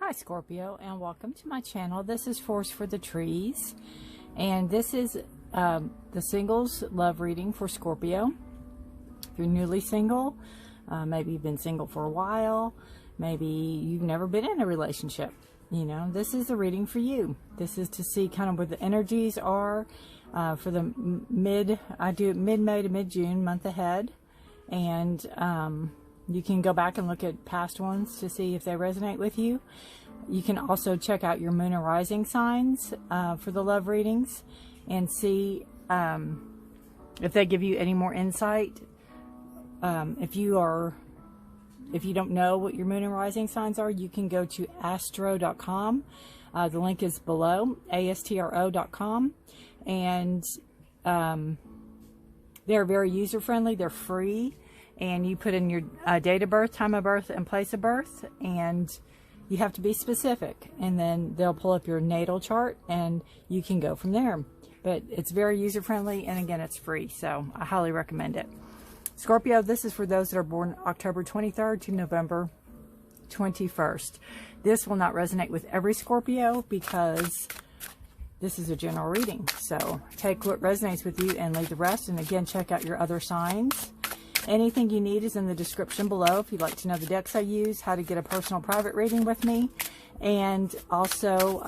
Hi Scorpio, and welcome to my channel. This is Forest for the Trees, and this is the singles love reading for Scorpio. If you're newly single, maybe you've been single for a while, maybe you've never been in a relationship, you know, this is the reading for you. This is to see kind of where the energies are for the I do it mid-May to mid-June, month ahead, and you can go back and look at past ones to see if they resonate with you. You can also check out your moon and rising signs for the love readings and see if they give you any more insight. If you don't know what your moon and rising signs are, you can go to astro.com. The link is below, astro.com, and they're very user-friendly. They're free. And you put in your date of birth, time of birth, and place of birth, and you have to be specific, and then they'll pull up your natal chart and you can go from there. But it's very user-friendly, and again, it's free, so I highly recommend it. Scorpio, this is for those that are born October 23rd to November 21st. This will not resonate with every Scorpio because this is a general reading, so take what resonates with you and leave the rest. And again, check out your other signs. Anything you need is in the description below if you'd like to know the decks I use, how to get a personal private reading with me, and also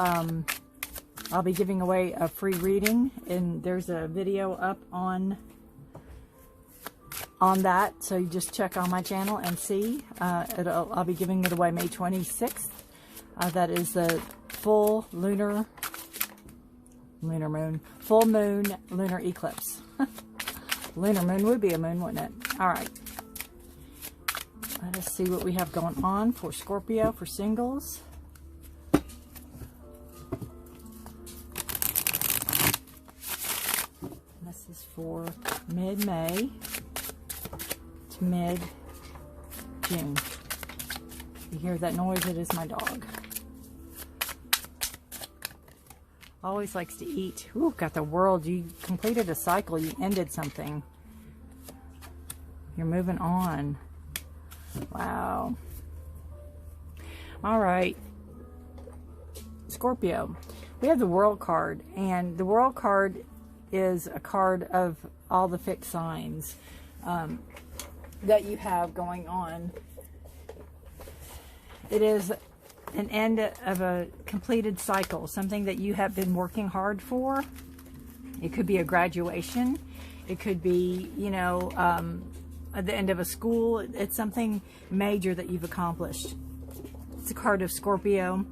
I'll be giving away a free reading, and there's a video up on that, so you just check on my channel and see. I'll be giving it away May 26th. That is the full lunar moon lunar eclipse. Lunar moon would be a moon, wouldn't it? All right. Let us see what we have going on for Scorpio, for singles. This is for mid-May to mid-June. You hear that noise? It is my dog. Always likes to eat. Ooh, got the world. You completed a cycle. You ended something. You're moving on. Wow. All right. Scorpio. We have the World card, and the World card is a card of all the fixed signs that you have going on. It is an end of a completed cycle, something that you have been working hard for. It could be a graduation. It could be, you know, at the end of a school. It's something major that you've accomplished. It's a card of Scorpio,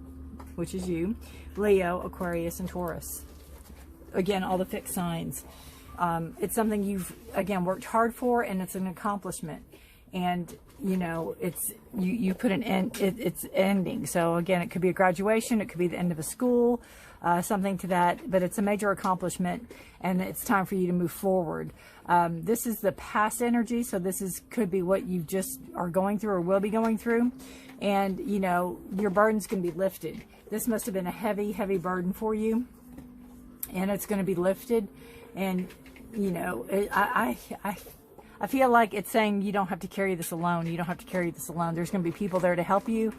which is you, Leo, Aquarius, and Taurus. Again, all the fixed signs. It's something you've, again, worked hard for, and it's an accomplishment. And you know, it's you put an end, it's ending. So again, it could be a graduation, it could be the end of a school, something to that, but it's a major accomplishment, and it's time for you to move forward. This is the past energy, so this could be what you just are going through or will be going through, and you know, your burden's going to be lifted. This must have been a heavy burden for you, and it's going to be lifted. And you know, I feel like it's saying you don't have to carry this alone. You don't have to carry this alone. There's going to be people there to help you.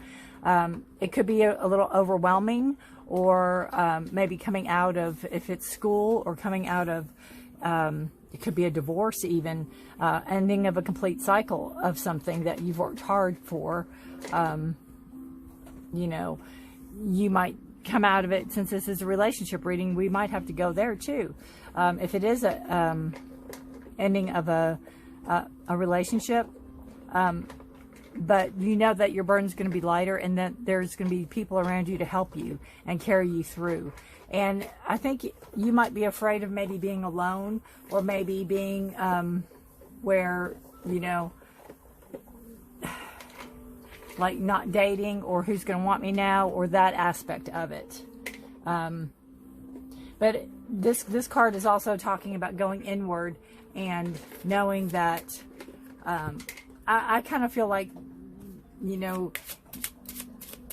It could be a little overwhelming, or maybe coming out of, if it's school, or coming out of, it could be a divorce even, ending of a complete cycle of something that you've worked hard for. You know, you might come out of it, since this is a relationship reading, we might have to go there too. If it is a ending of a relationship, but you know that your burden's going to be lighter, and that there's going to be people around you to help you and carry you through. And I think you might be afraid of maybe being alone, or maybe being where, you know, like not dating, or who's going to want me now, or that aspect of it. But this card is also talking about going inward and knowing that I kind of feel like, you know,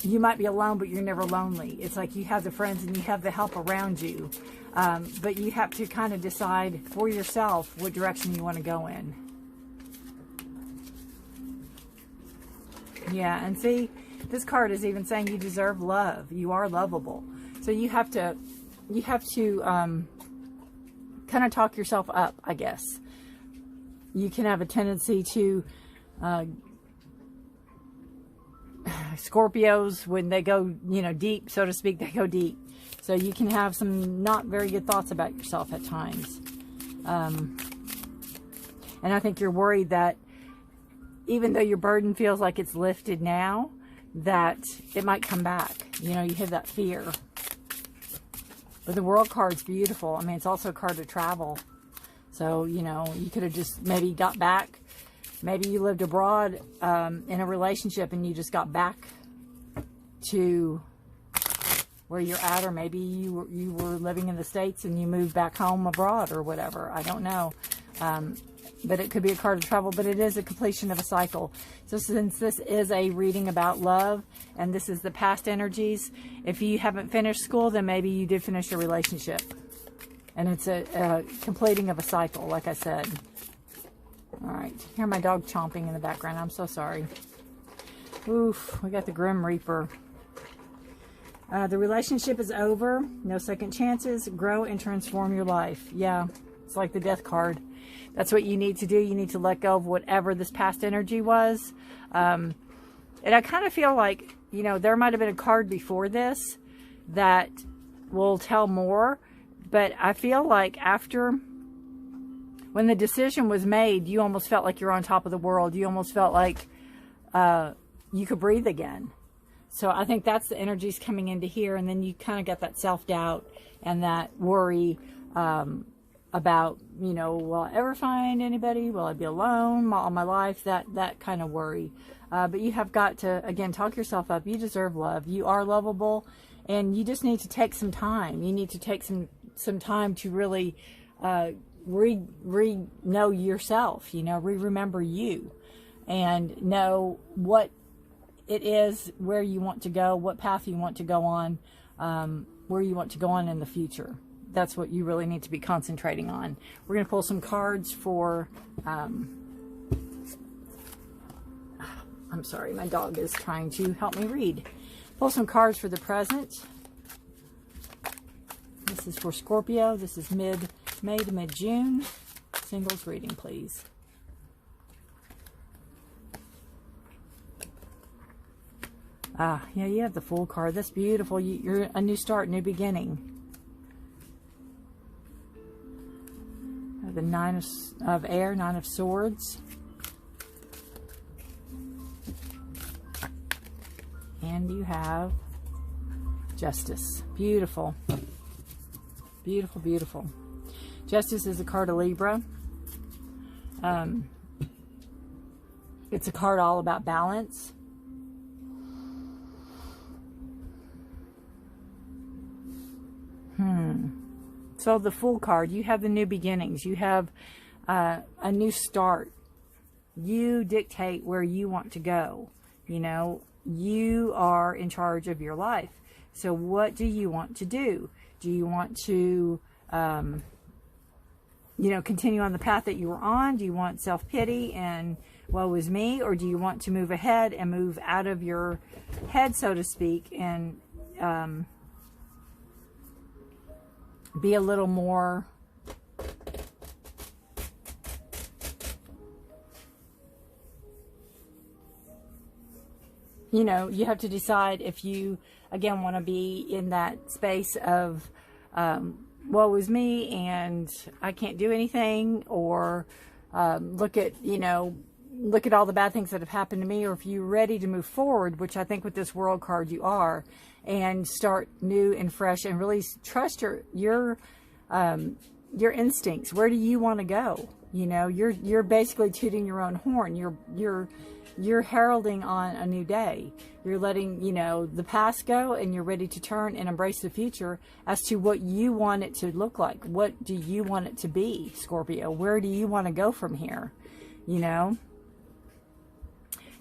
you might be alone, but you're never lonely. It's like you have the friends and you have the help around you, but you have to kind of decide for yourself what direction you want to go in. Yeah, and see, This card is even saying you deserve love. You are lovable. So you have to kind of talk yourself up, I guess. You can have a tendency to, Scorpios, when they go, you know, deep, so to speak, they go deep. So you can have some not very good thoughts about yourself at times. And I think you're worried that even though your burden feels like it's lifted now, that it might come back. You know, you have that fear. But the World card's beautiful. I mean, it's also a card to travel. So, you know, you could have just maybe got back. Maybe you lived abroad in a relationship and you just got back to where you're at. Or maybe you were living in the States and you moved back home abroad or whatever. I don't know. But it could be a card of travel, but it is a completion of a cycle. So since this is a reading about love, and this is the past energies, if you haven't finished school, then maybe you did finish your relationship. And it's a completing of a cycle, like I said. All right, hear my dog chomping in the background. I'm so sorry. Oof, we got the Grim Reaper. The relationship is over. No second chances. Grow and transform your life. Yeah, it's like the Death card. That's what you need to do. You need to let go of whatever this past energy was. And I kind of feel like, you know, there might have been a card before this that will tell more. But I feel like after, when the decision was made, you almost felt like you're on top of the world. You almost felt like you could breathe again. So I think that's the energies coming into here. And then you kind of got that self-doubt and that worry about, you know, will I ever find anybody? Will I be alone all my life? That kind of worry. But you have got to, again, talk yourself up. You deserve love. You are lovable. And you just need to take some time. You need to take some time to really know yourself, you know, remember you. And know what it is, where you want to go, what path you want to go on, where you want to go on in the future. That's what you really need to be concentrating on. We're going to pull some cards for, I'm sorry, my dog is trying to help me read. Pull some cards for the present. This is for Scorpio. This is mid-May to mid-June. Singles reading, please. Yeah, you have the Fool card. That's beautiful. You're a new start, new beginning. The Nine of Air, Nine of Swords. And you have Justice. Beautiful. Beautiful, beautiful. Justice is a card of Libra. It's a card all about balance. So the Fool card, you have the new beginnings. You have a new start. You dictate where you want to go. You know, you are in charge of your life. So what do you want to do? Do you want to, you know, continue on the path that you were on? Do you want self-pity and woe is me? Or do you want to move ahead and move out of your head, so to speak, and be a little more, you know, you have to decide if you, again, want to be in that space of woe is me and I can't do anything, or look at, you know, look at all the bad things that have happened to me, or if you're ready to move forward, which I think with this World card you are, and start new and fresh and really trust your instincts. Where do you want to go? You know, you're basically tooting your own horn. You're heralding on a new day. You're letting, you know, the past go, and you're ready to turn and embrace the future as to what you want it to look like. What do you want it to be, Scorpio? Where do you want to go from here? You know,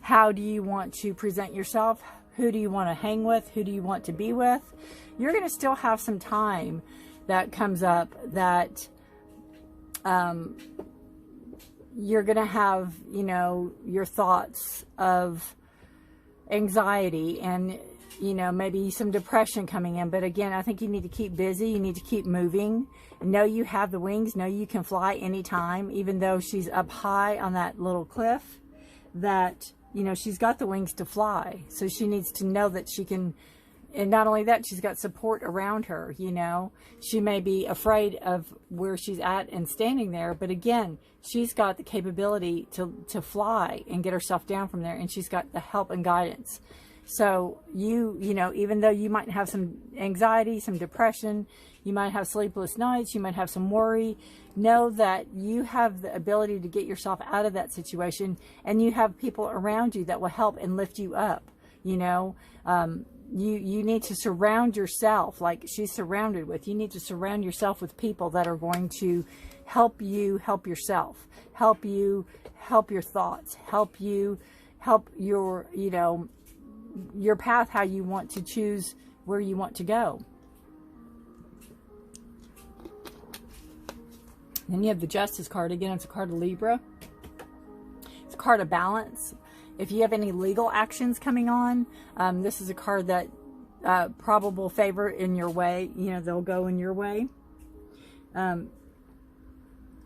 how do you want to present yourself? Who do you want to hang with? Who do you want to be with? You're going to still have some time that comes up that you're going to have, you know, your thoughts of anxiety and, you know, maybe some depression coming in. But again, I think you need to keep busy. You need to keep moving. Know you have the wings. Know you can fly anytime, even though she's up high on that little cliff, that, you know, she's got the wings to fly. So she needs to know that she can. And not only that, she's got support around her, you know. She may be afraid of where she's at and standing there, but again, she's got the capability to fly and get herself down from there, and she's got the help and guidance. So you know, even though you might have some anxiety, some depression, you might have sleepless nights, you might have some worry, know that you have the ability to get yourself out of that situation, and you have people around you that will help and lift you up, you know. You need to surround yourself, like she's surrounded with. You need to surround yourself with people that are going to help you help yourself, help you help your thoughts, help you help your, you know, your path, how you want to choose where you want to go. Then you have the Justice card. Again, it's a card of Libra. It's a card of balance. If you have any legal actions coming on, this is a card that probable favor in your way. You know, they'll go in your way.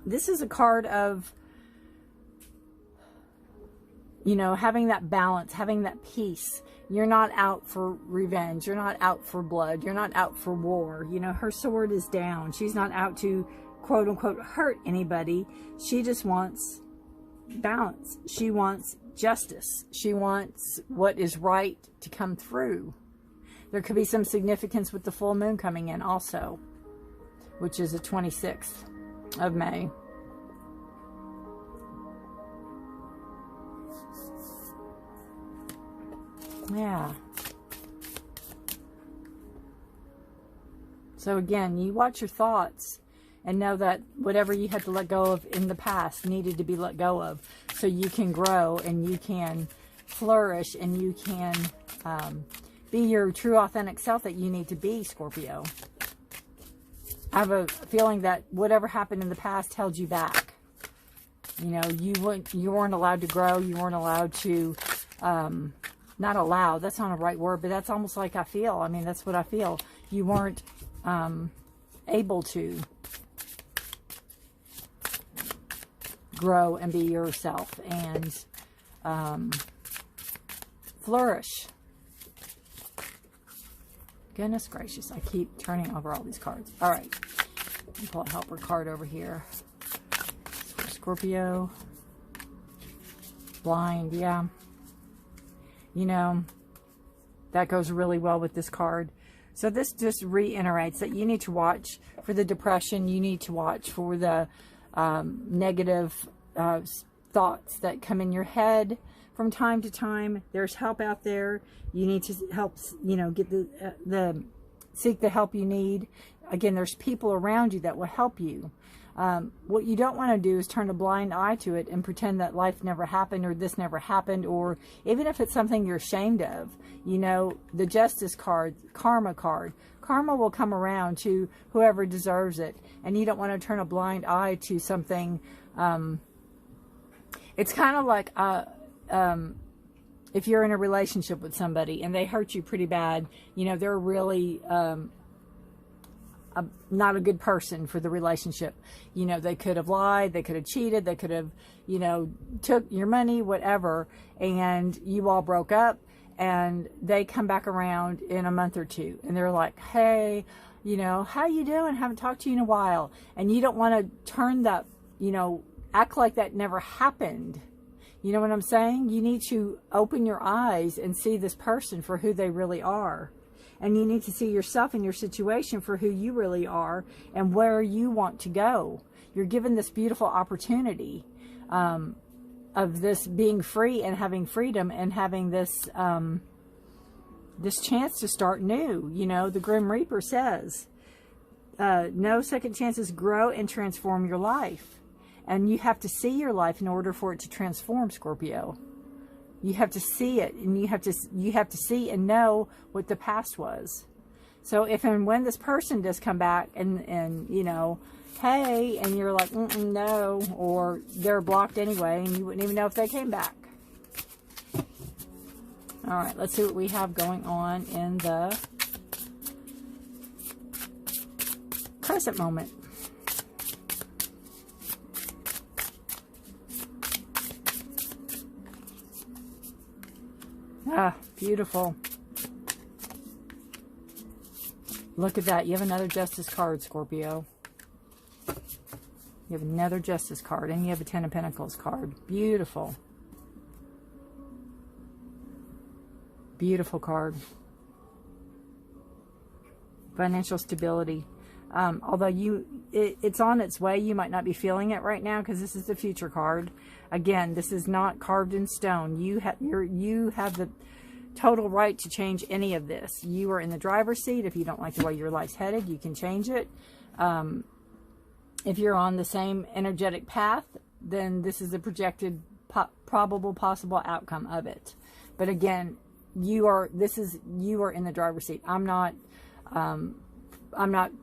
This is a card of, you know, having that balance, having that peace. You're not out for revenge. You're not out for blood. You're not out for war. You know, her sword is down. She's not out to, quote unquote, hurt anybody. She just wants balance. She wants justice. She wants what is right to come through. There could be some significance with the full moon coming in also, which is the 26th of May. Yeah. So again, you watch your thoughts and know that whatever you had to let go of in the past needed to be let go of, so you can grow and you can flourish and you can be your true authentic self that you need to be, Scorpio. I have a feeling that whatever happened in the past held you back. You know, you weren't allowed to grow. You weren't allowed to, not allowed, that's not a right word, but that's almost like I feel. I mean, that's what I feel. You weren't able to grow and be yourself and flourish. Goodness gracious, I keep turning over all these cards. All right, let me pull a helper card over here. For Scorpio. Blind, yeah. You know, that goes really well with this card. So this just reiterates that you need to watch for the depression. You need to watch for the negative thoughts that come in your head from time to time. There's help out there. You need to help, you know, get seek the help you need. Again, there's people around you that will help you. What you don't want to do is turn a blind eye to it and pretend that life never happened or this never happened, or even if it's something you're ashamed of. You know, the Justice card, Karma card. Karma will come around to whoever deserves it, and you don't want to turn a blind eye to something. It's kind of like if you're in a relationship with somebody and they hurt you pretty bad, you know, they're really not a good person for the relationship. You know, they could have lied, they could have cheated, they could have, you know, took your money, whatever, and you all broke up, and they come back around in a month or two, and they're like, hey, you know, how you doing? Haven't talked to you in a while. And you don't want to turn that, you know, act like that never happened. You know what I'm saying? You need to open your eyes and see this person for who they really are. And you need to see yourself and your situation for who you really are and where you want to go. You're given this beautiful opportunity of this being free and having freedom and having this this chance to start new. You know, the Grim Reaper says, no second chances, grow and transform your life. And you have to see your life in order for it to transform, Scorpio. You have to see it, and you have to see and know what the past was. So if and when this person does come back and you know, hey, and you're like, no, or they're blocked anyway, and you wouldn't even know if they came back. All right, let's see what we have going on in the present moment. Ah, beautiful. Look at that. You have another Justice card, Scorpio. You have another Justice card, and you have a Ten of Pentacles card. Beautiful. Beautiful card. Financial stability. Although it's on its way, you might not be feeling it right now because this is the future card. Again, this is not carved in stone. You have the total right to change any of this. You are in the driver's seat. If you don't like the way your life's headed, you can change it. If you're on the same energetic path, then this is the projected probable possible outcome of it. But again, you are in the driver's seat. I'm not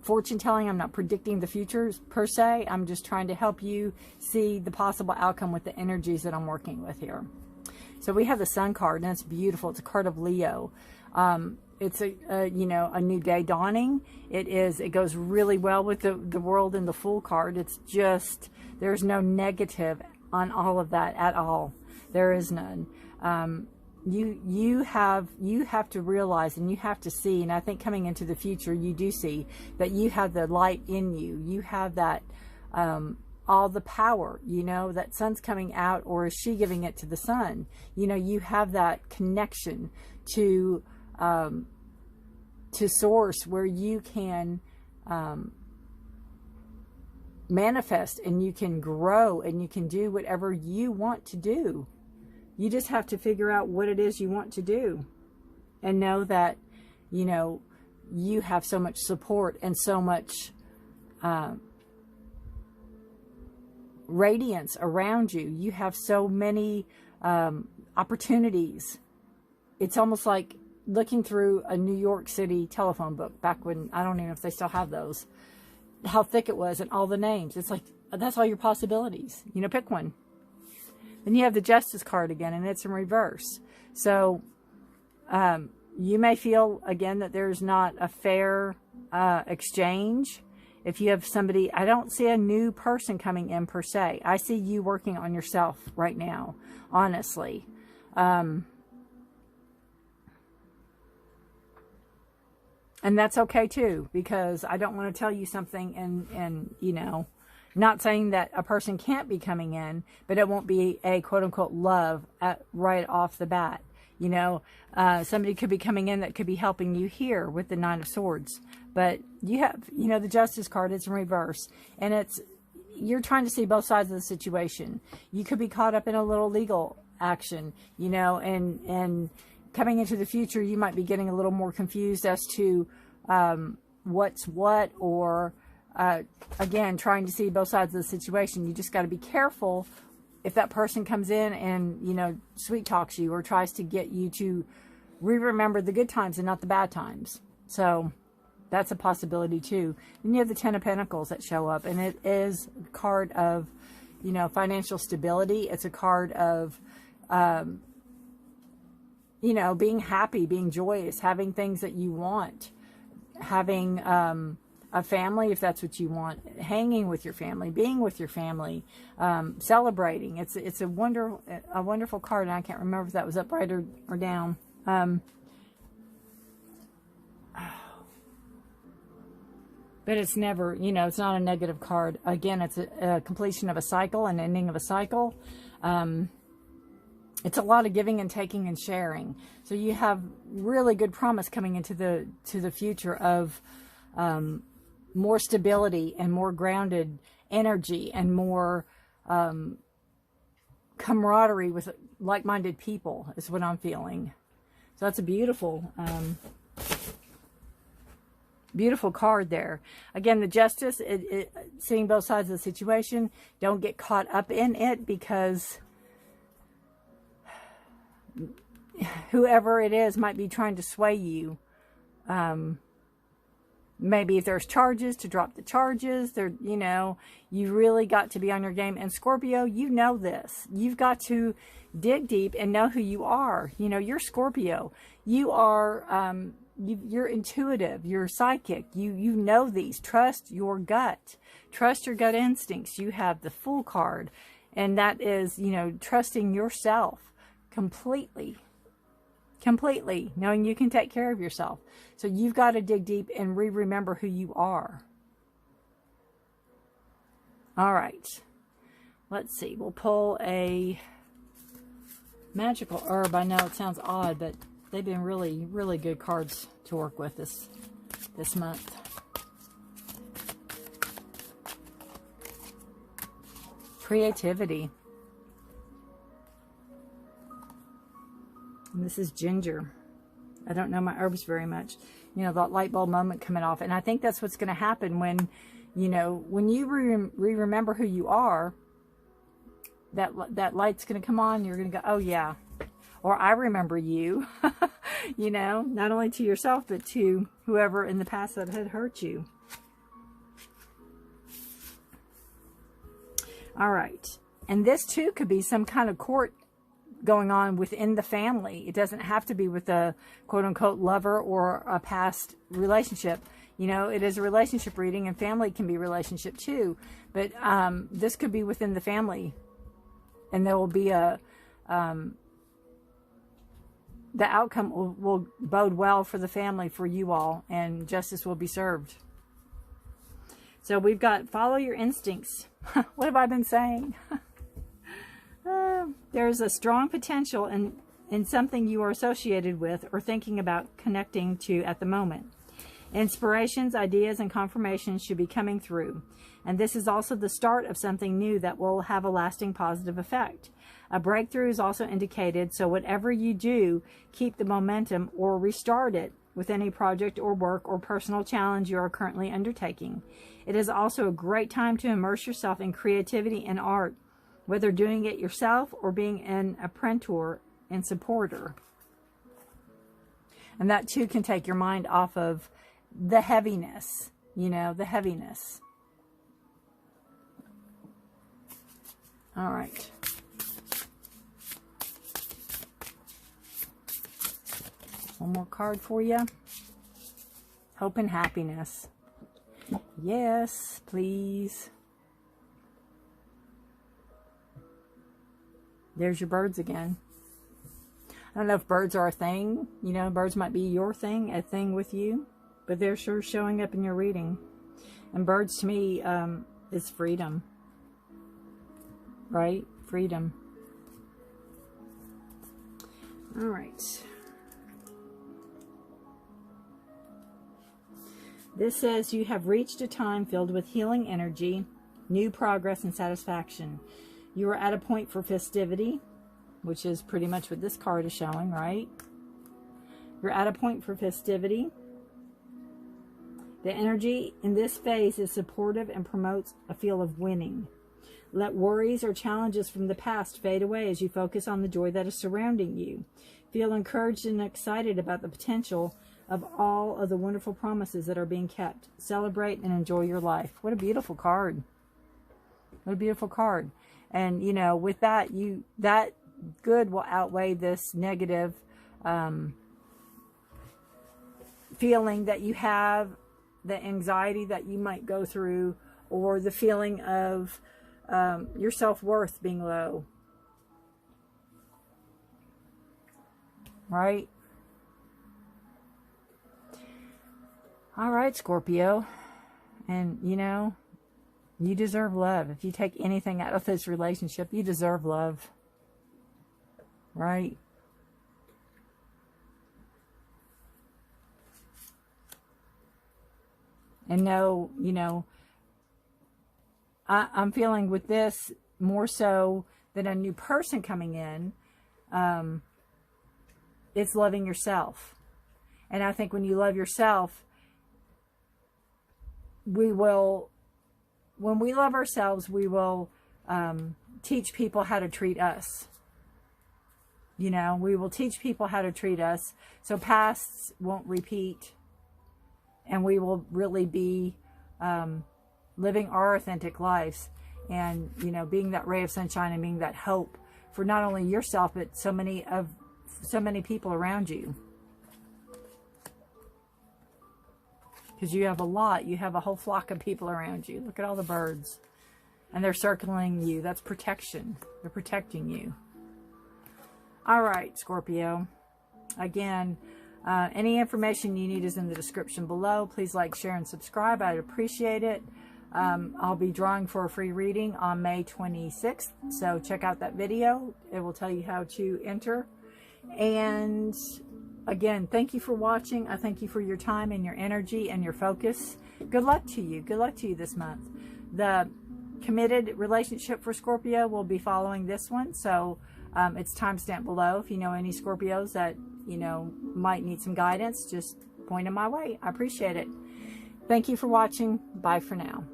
fortune telling. I'm not predicting the futures per se. I'm just trying to help you see the possible outcome with the energies that I'm working with here. So we have the Sun card, and it's beautiful. It's a card of Leo. It's a new day dawning. It goes really well with the World and the Fool card. It's just, there's no negative on all of that at all. There is none. You have to realize, and you have to see, and I think coming into the future, you do see that you have the light in you. You have that, all the power, that sun's coming out, or is she giving it to the sun? You have that connection to source where you can, manifest, and you can grow, and you can do whatever you want to do. You just have to figure out what it is you want to do, and know that, you have so much support and so much radiance around you. You have so many opportunities. It's almost like looking through a New York City telephone book back when, I don't even know if they still have those, how thick it was and all the names. It's like, that's all your possibilities. Pick one. Then you have the Justice card again, and it's in reverse. So you may feel, again, that there's not a fair exchange. If you have somebody, I don't see a new person coming in per se. I see you working on yourself right now, honestly. And that's okay too, because I don't want to tell you something and not saying that a person can't be coming in, but it won't be a quote-unquote love right off the bat. Somebody could be coming in that could be helping you here with the Nine of Swords. But you have, the Justice card is in reverse. And you're trying to see both sides of the situation. You could be caught up in a little legal action, and coming into the future, you might be getting a little more confused as to what's what, or again, trying to see both sides of the situation. You just got to be careful if that person comes in and, sweet talks you or tries to get you to remember the good times and not the bad times. So that's a possibility too. Then you have the Ten of Pentacles that show up, and it is a card of, financial stability. It's a card of, being happy, being joyous, having things that you want, having, a family, if that's what you want, hanging with your family, being with your family, celebrating. It's a wonderful card, and I can't remember if that was up right or down. But it's never, it's not a negative card. Again, it's a completion of a cycle, an ending of a cycle. It's a lot of giving and taking and sharing. So you have really good promise coming into the future of more stability and more grounded energy and more camaraderie with like-minded people is what I'm feeling. So that's a beautiful beautiful card there. Again, the Justice, seeing both sides of the situation. Don't get caught up in it, because whoever it is might be trying to sway you Maybe if there's charges, to drop the charges. There, you know, you really got to be on your game. And Scorpio, you know this. You've got to dig deep and know who you are. You know, you're Scorpio. You are, you're intuitive. You're psychic. You know these. Trust your gut. Trust your gut instincts. You have the Fool card. And that is, you know, trusting yourself completely. Completely. Knowing you can take care of yourself. So you've got to dig deep and remember who you are. All right. Let's see. We'll pull a magical herb. I know it sounds odd, but they've been really, really good cards to work with this month. Creativity. And this is ginger. I don't know my herbs very much. You know, that light bulb moment coming off. And I think that's what's going to happen when, you know, when you remember who you are, that light's going to come on. You're going to go, oh yeah. Or I remember you, you know, not only to yourself, but to whoever in the past that had hurt you. All right. And this too could be some kind of court going on within the family. It doesn't have to be with a quote-unquote lover or a past relationship. You know, it is a relationship reading, and family can be relationship too. But this could be within the family. And there will be a... the outcome will bode well for the family, for you all, and justice will be served. So we've got follow your instincts. What have I been saying? There's a strong potential in something you are associated with or thinking about connecting to at the moment. Inspirations, ideas, and confirmations should be coming through. And this is also the start of something new that will have a lasting positive effect. A breakthrough is also indicated, so whatever you do, keep the momentum or restart it with any project or work or personal challenge you are currently undertaking. It is also a great time to immerse yourself in creativity and art, whether doing it yourself or being an apprentice and supporter. And that too can take your mind off of the heaviness, you know, the heaviness. All right. One more card for you. Hope and happiness. Yes, please. There's your birds again. I don't know if birds are a thing. You know, birds might be your thing, a thing with you. But they're sure showing up in your reading. And birds to me is freedom. Right? Freedom. All right. This says you have reached a time filled with healing energy, new progress, and satisfaction. You are at a point for festivity, which is pretty much what this card is showing, right? You're at a point for festivity. The energy in this phase is supportive and promotes a feel of winning. Let worries or challenges from the past fade away as you focus on the joy that is surrounding you. Feel encouraged and excited about the potential of all of the wonderful promises that are being kept. Celebrate and enjoy your life. What a beautiful card. What a beautiful card. And, you know, with that, that good will outweigh this negative feeling that you have, the anxiety that you might go through, or the feeling of your self-worth being low. Right? All right, Scorpio. And, you know, you deserve love. If you take anything out of this relationship, you deserve love. Right? And know, you know, I'm feeling with this more so than a new person coming in, it's loving yourself. And I think when you love yourself, when we love ourselves, we will teach people how to treat us. You know, we will teach people how to treat us, so pasts won't repeat. and we will really be living our authentic lives, and, you know, being that ray of sunshine and being that hope for not only yourself, but so many people around you. Because you have you have a whole flock of people around you. Look at all the birds. And they're circling you. That's protection. They're protecting you. All right, Scorpio. Again, any information you need is in the description below. Please like, share, and subscribe. I'd appreciate it. I'll be drawing for a free reading on May 26th. So check out that video. It will tell you how to enter. And again, thank you for watching. I thank you for your time and your energy and your focus. Good luck to you. Good luck to you this month. The committed relationship for Scorpio will be following this one. So it's timestamped below. If you know any Scorpios that, you know, might need some guidance, just point them my way. I appreciate it. Thank you for watching. Bye for now.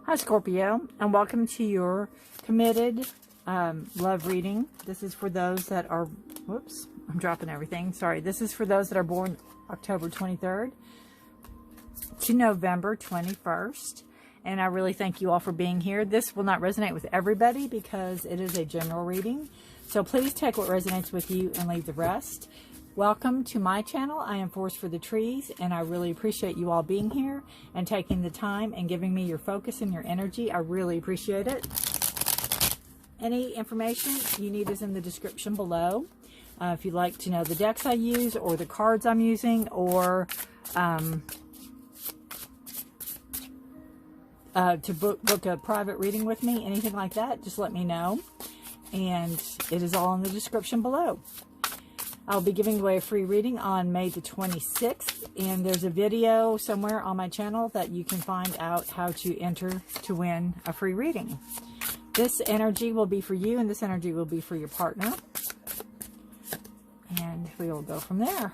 Hi, Scorpio, and welcome to your committed love reading. This is for those that are, whoops, I'm dropping everything. Sorry. This is for those that are born October 23rd to November 21st. And I really thank you all for being here. This will not resonate with everybody because it is a general reading. So please take what resonates with you and leave the rest. Welcome to my channel. I am Forest for the Trees, and I really appreciate you all being here and taking the time and giving me your focus and your energy. I really appreciate it. Any information you need is in the description below. If you'd like to know the decks I use or the cards I'm using, or to book a private reading with me, anything like that, just let me know. And it is all in the description below. I'll be giving away a free reading on May the 26th, and there's a video somewhere on my channel that you can find out how to enter to win a free reading. This energy will be for you, and this energy will be for your partner. And we will go from there.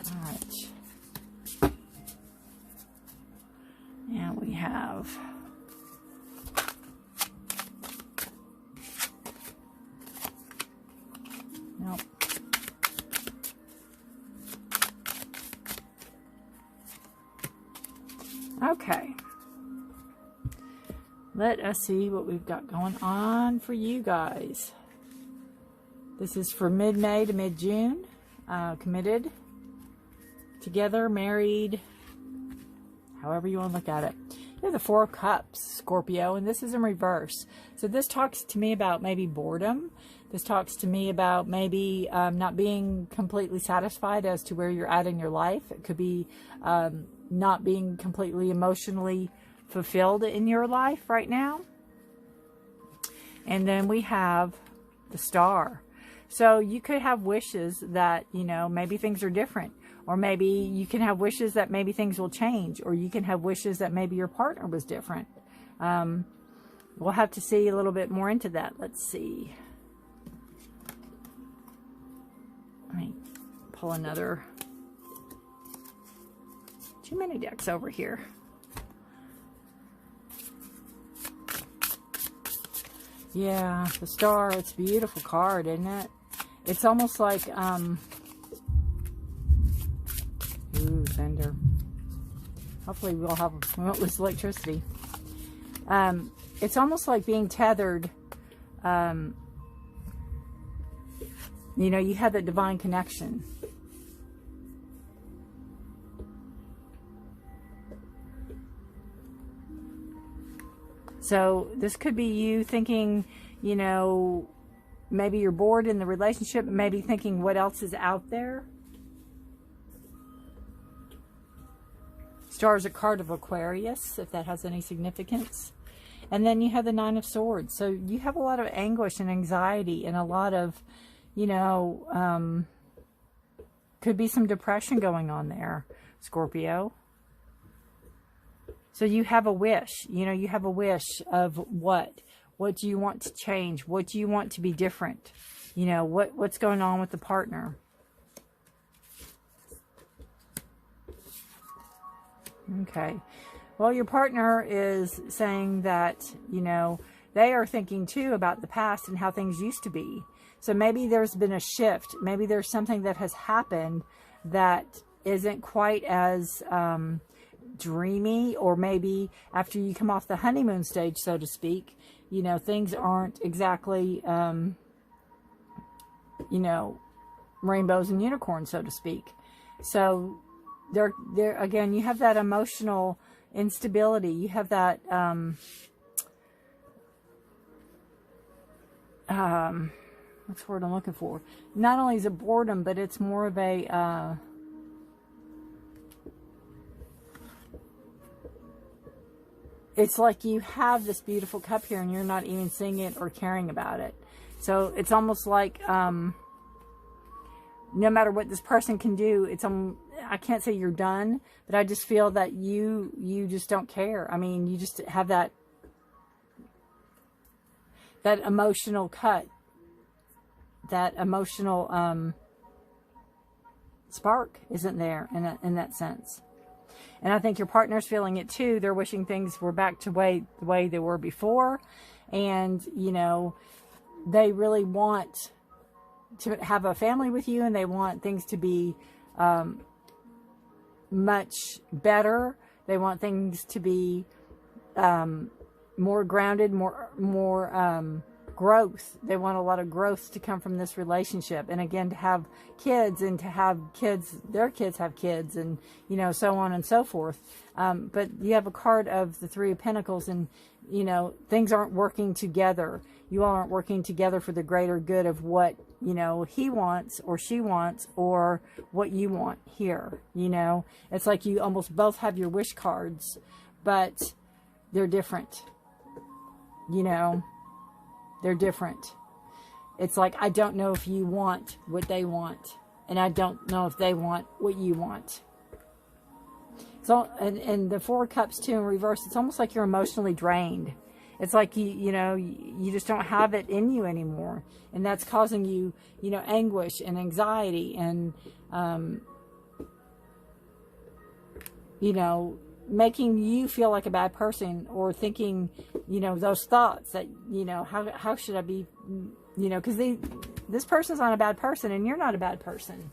All right. And we have... Nope. Okay. Let us see what we've got going on for you guys. This is for mid-May to mid-June. Committed, together, married, however you want to look at it. You have the Four of Cups, Scorpio, and this is in reverse. So this talks to me about maybe boredom. This talks to me about maybe not being completely satisfied as to where you're at in your life. It could be not being completely emotionally fulfilled in your life right now. And then we have the Star. So you could have wishes that, you know, maybe things are different. Or maybe you can have wishes that maybe things will change. Or you can have wishes that maybe your partner was different. We'll have to see a little bit more into that. Let's see. Let me pull another. Too many decks over here. Yeah, the Star, it's a beautiful card, isn't it? It's almost like, ooh, thunder. Hopefully we won't lose electricity. It's almost like being tethered. You know, you have that divine connection. So this could be you thinking, you know, maybe you're bored in the relationship, maybe thinking what else is out there. Star is a card of Aquarius, if that has any significance. And then you have the Nine of Swords. So you have a lot of anguish and anxiety and a lot of, you know, could be some depression going on there, Scorpio. So you have a wish, you know, you have a wish of what? What do you want to change? What do you want to be different? You know, what's going on with the partner? Okay. Well, your partner is saying that, you know, they are thinking too about the past and how things used to be. So maybe there's been a shift. Maybe there's something that has happened that isn't quite as dreamy, or maybe after you come off the honeymoon stage, so to speak, you know, things aren't exactly, you know, rainbows and unicorns, so to speak. So there again, you have that emotional instability. You have that, what's the word I'm looking for? Not only is it boredom, but it's more of a, it's like you have this beautiful cup here and you're not even seeing it or caring about it. So it's almost like, no matter what this person can do, it's, I can't say you're done, but I just feel that you just don't care. I mean, you just have that emotional cut, that emotional, spark isn't there in that sense. And I think your partner's feeling it too. They're wishing things were back to the way they were before. And, you know, they really want to have a family with you, and they want things to be much better. They want things to be more grounded, more growth. They want a lot of growth to come from this relationship. And again, to have kids, and to have kids, their kids have kids, and, you know, so on and so forth. But you have a card of the Three of Pentacles, and, you know, things aren't working together. You all aren't working together for the greater good of what, you know, he wants or she wants, or what you want here. You know, it's like you almost both have your wish cards, but they're different. You know, they're different. It's like, I don't know if you want what they want, and I don't know if they want what you want. So, and the Four of Cups too in reverse, it's almost like you're emotionally drained. It's like you know, you just don't have it in you anymore. And that's causing you, you know, anguish and anxiety and, you know, making you feel like a bad person, or thinking, you know, those thoughts that, you know, how should I be, you know, because this person's not a bad person and you're not a bad person.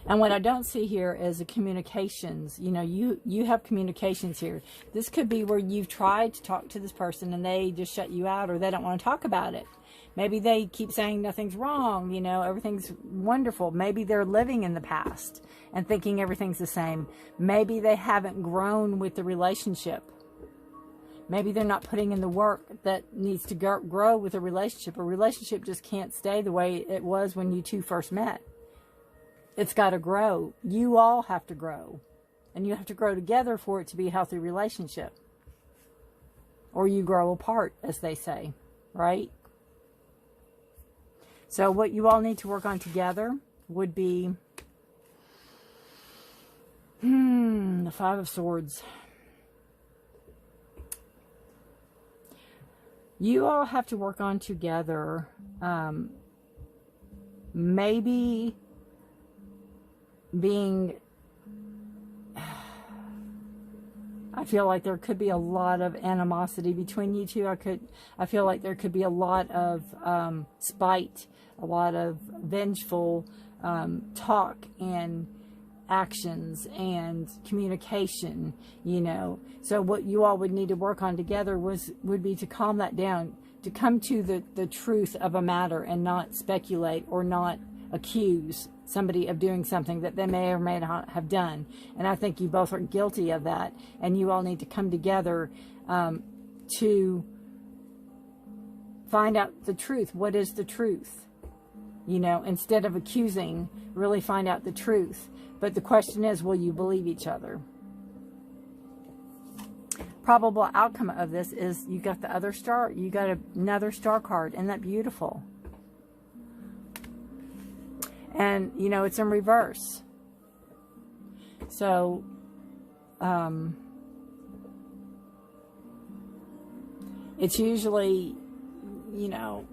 And what I don't see here is the communications. You know, you have communications here. This could be where you've tried to talk to this person and they just shut you out, or they don't want to talk about it. Maybe they keep saying nothing's wrong, you know, everything's wonderful. Maybe they're living in the past and thinking everything's the same. Maybe they haven't grown with the relationship. Maybe they're not putting in the work that needs to grow with a relationship. A relationship just can't stay the way it was when you two first met. It's got to grow. You all have to grow. And you have to grow together for it to be a healthy relationship. Or you grow apart, as they say, right? So what you all need to work on together would be the Five of Swords. You all have to work on together, maybe being, I feel like there could be a lot of animosity between you two. I feel like there could be a lot of spite, a lot of vengeful talk and actions and communication, you know. So what you all would need to work on together would be to calm that down, to come to the truth of a matter and not speculate or not accuse somebody of doing something that they may or may not have done. And I think you both are guilty of that, and you all need to come together to find out the truth. What is the truth? You know, instead of accusing, really find out the truth. But the question is, will you believe each other? Probable outcome of this is you got the other star. You got another star card. Isn't that beautiful? And, you know, it's in reverse. So, it's usually, you know,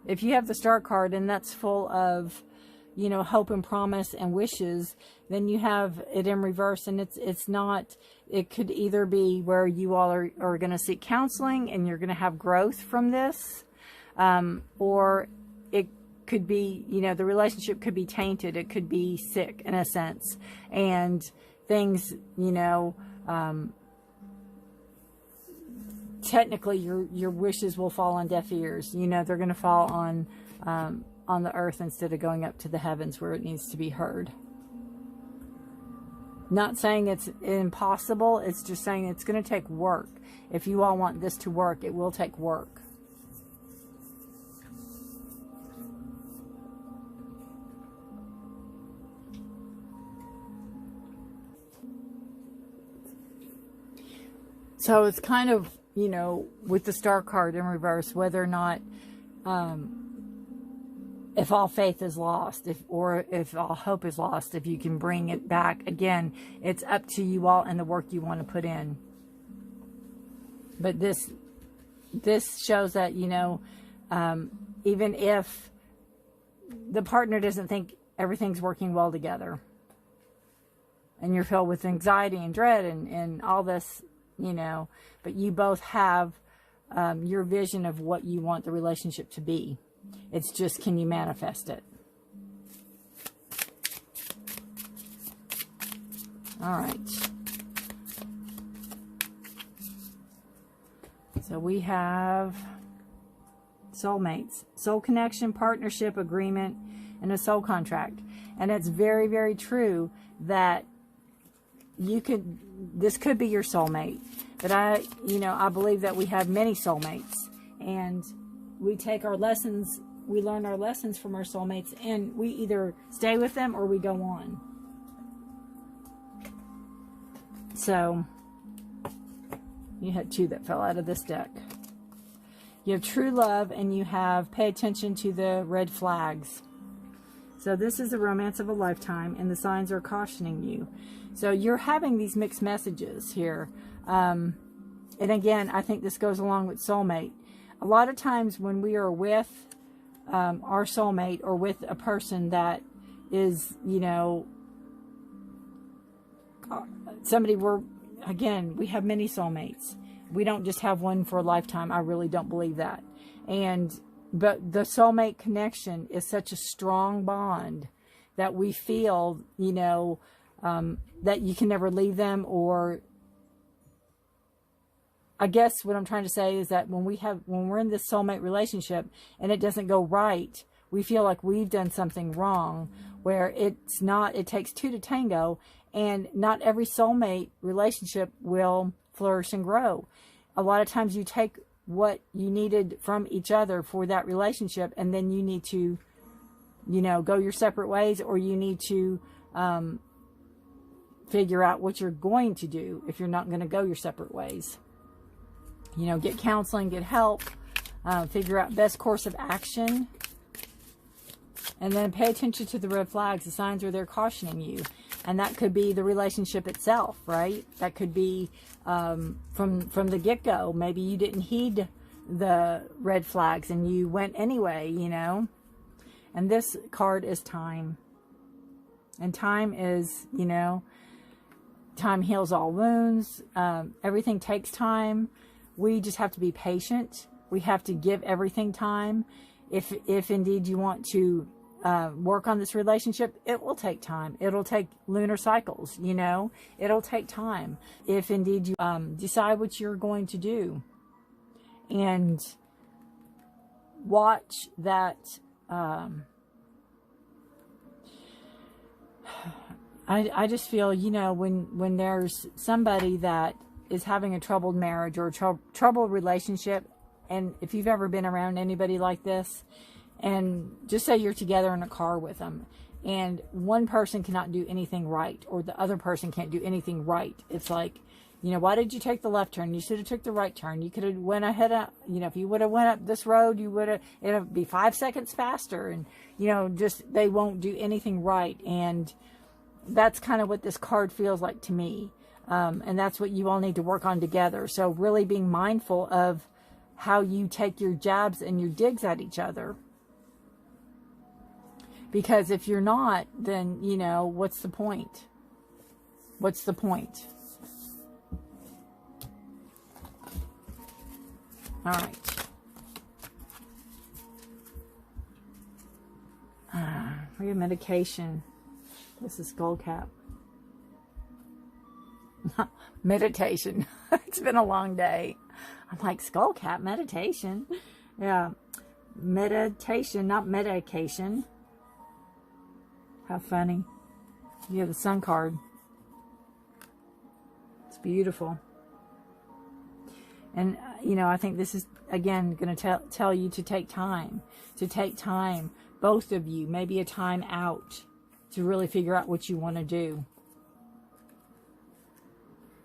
if you have the star card and that's full of, you know, hope and promise and wishes, then you have it in reverse. And it's not, it could either be where you all are going to seek counseling and you're going to have growth from this, or it could be, you know, the relationship could be tainted. It could be sick in a sense, and things, you know, technically your wishes will fall on deaf ears. You know, they're going to fall on the earth instead of going up to the heavens where it needs to be heard. Not saying it's impossible. It's just saying it's going to take work. If you all want this to work, it will take work. So it's kind of, you know, with the Star card in reverse, whether or not, if all faith is lost, or if all hope is lost, if you can bring it back. Again, it's up to you all and the work you want to put in. But this shows that, you know, even if the partner doesn't think everything's working well together, and you're filled with anxiety and dread and all this, you know, but you both have your vision of what you want the relationship to be. It's just, can you manifest it? All right. So we have soulmates, soul connection, partnership, agreement, and a soul contract. And it's very, very true that this could be your soulmate. But I believe that we have many soulmates, and we take our lessons, we learn our lessons from our soulmates, and we either stay with them or we go on. So you had two that fell out of this deck. You have true love, and you have pay attention to the red flags. So this is the romance of a lifetime, and the signs are cautioning you. So you're having these mixed messages here. And again, I think this goes along with soulmate. A lot of times when we are with our soulmate, or with a person that is, you know, somebody again, we have many soulmates. We don't just have one for a lifetime. I really don't believe that. But the soulmate connection is such a strong bond that we feel, you know, that you can never leave them. Or I guess what I'm trying to say is that when we're in this soulmate relationship and it doesn't go right, we feel like we've done something wrong, where it takes two to tango, and not every soulmate relationship will flourish and grow. A lot of times you take what you needed from each other for that relationship, and then you need to, you know, go your separate ways, or you need to figure out what you're going to do if you're not going to go your separate ways. You know, get counseling, get help, figure out best course of action, and then pay attention to the red flags. The signs are there cautioning you. And that could be the relationship itself, right? That could be from the get-go. Maybe you didn't heed the red flags and you went anyway, you know. And this card is time. And time is, you know, time heals all wounds. Everything takes time. We just have to be patient. We have to give everything time. If indeed you want to work on this relationship, it will take time. It'll take lunar cycles, you know. It'll take time. If indeed you decide what you're going to do, and watch that. I just feel, you know, when there's somebody that is having a troubled marriage or a troubled relationship, and if you've ever been around anybody like this, and just say you're together in a car with them, and one person cannot do anything right, or the other person can't do anything right. It's like, you know, why did you take the left turn? You should have took the right turn. You could have went ahead up, you know, if you would have went up this road, it'll be 5 seconds faster. And, you know, just, they won't do anything right. And that's kind of what this card feels like to me. And that's what you all need to work on together. So really being mindful of how you take your jabs and your digs at each other. Because if you're not, then, you know, what's the point? What's the point? All right. We have medication. This is skull cap. Meditation. It's been a long day. I'm like, skull cap, meditation. Yeah. Meditation, not medication. How funny. You have the sun card. It's beautiful. And, you know, I think this is, again, going to tell you to take time. To take time, both of you, maybe a time out to really figure out what you want to do.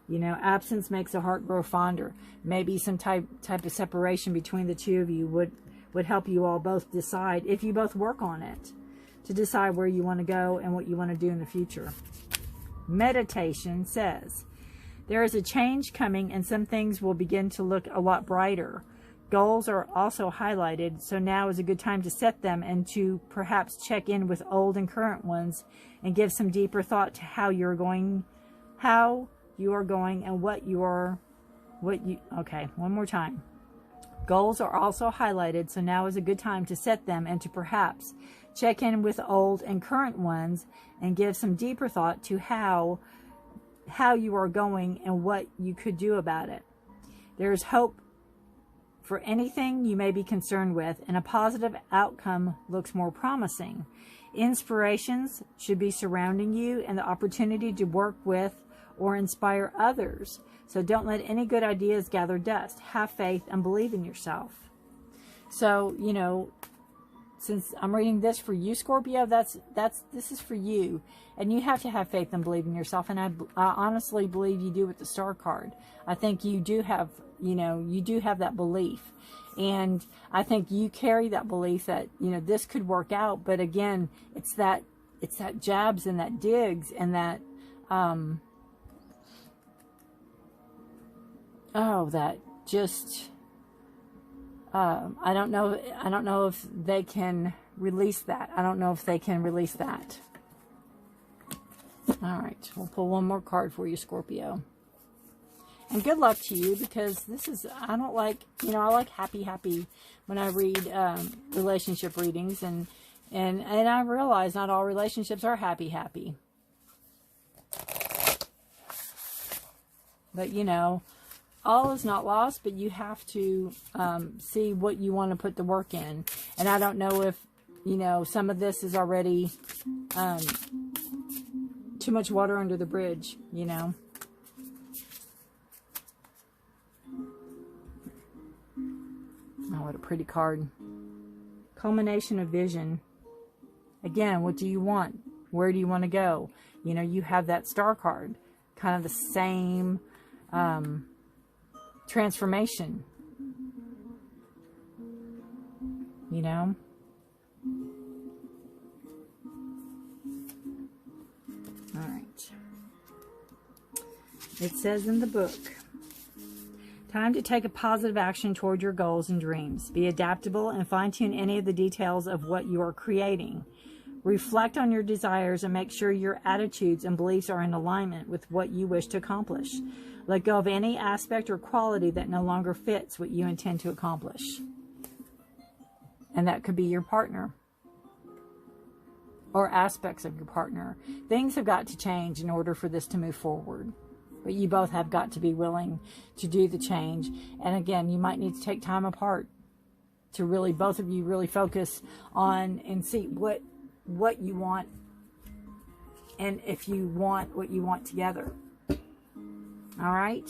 You know, absence makes the heart grow fonder. Maybe some type of separation between the two of you would help you all both decide, if you both work on it, to decide where you want to go and what you want to do in the future. Meditation says, there is a change coming and some things will begin to look a lot brighter. Goals are also highlighted, so now is a good time to set them and to perhaps check in with old and current ones and give some deeper thought to how you are going and okay, one more time. Goals are also highlighted, so now is a good time to set them and to perhaps check in with old and current ones and give some deeper thought to how you are going and what you could do about it. There is hope for anything you may be concerned with, and a positive outcome looks more promising. Inspirations should be surrounding you and the opportunity to work with or inspire others. So don't let any good ideas gather dust. Have faith and believe in yourself. So, you know, since I'm reading this for you, Scorpio, this is for you. And you have to have faith and believe in yourself. And I honestly believe you do with the Star card. I think you do have, you know, you do have that belief. And I think you carry that belief that, you know, this could work out. But again, it's that jabs and that digs and that, that just, I don't know if they can release that. I don't know if they can release that. All right, we'll pull one more card for you, Scorpio. And good luck to you, because this is, I don't like, you know, I like happy when I read relationship readings, and I realize not all relationships are happy. But, you know, all is not lost, but you have to see what you want to put the work in. And I don't know if, you know, some of this is already too much water under the bridge, you know. Oh, what a pretty card. Culmination of vision. Again, what do you want? Where do you want to go? You know, you have that Star card. Kind of the same transformation. You know? All right. It says in the book, time to take a positive action toward your goals and dreams. Be adaptable and fine-tune any of the details of what you are creating. Reflect on your desires and make sure your attitudes and beliefs are in alignment with what you wish to accomplish. Let go of any aspect or quality that no longer fits what you intend to accomplish. And that could be your partner or aspects of your partner. Things have got to change in order for this to move forward. But you both have got to be willing to do the change. And again, you might need to take time apart to really, both of you really focus on and see what you want, and if you want what you want together. All right?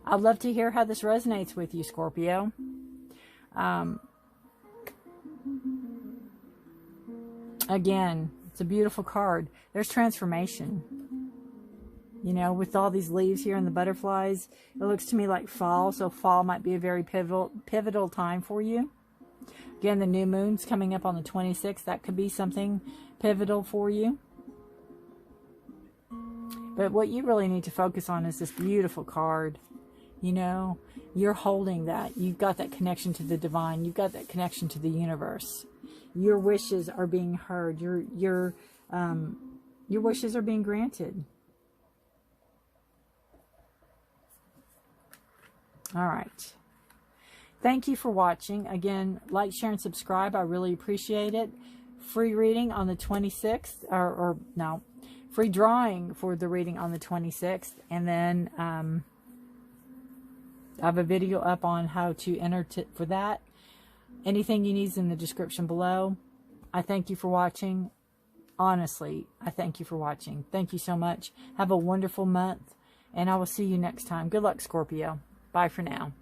I'd love to hear how this resonates with you, Scorpio. Again, it's a beautiful card. There's transformation. You know, with all these leaves here and the butterflies, it looks to me like fall. So fall might be a very pivotal time for you. Again, the new moon's coming up on the 26th. That could be something pivotal for you. But what you really need to focus on is this beautiful card. You know, you're holding that. You've got that connection to the divine. You've got that connection to the universe. your wishes are being heard. Your wishes are being granted. All right. Thank you for watching. Again, like, share, and subscribe. I really appreciate it. Free reading on the 26th, or no, free drawing for the reading on the 26th. And then I have a video up on how to enter for that. Anything you need is in the description below. I thank you for watching. Honestly, I thank you for watching. Thank you so much. Have a wonderful month, and I will see you next time. Good luck, Scorpio. Bye for now.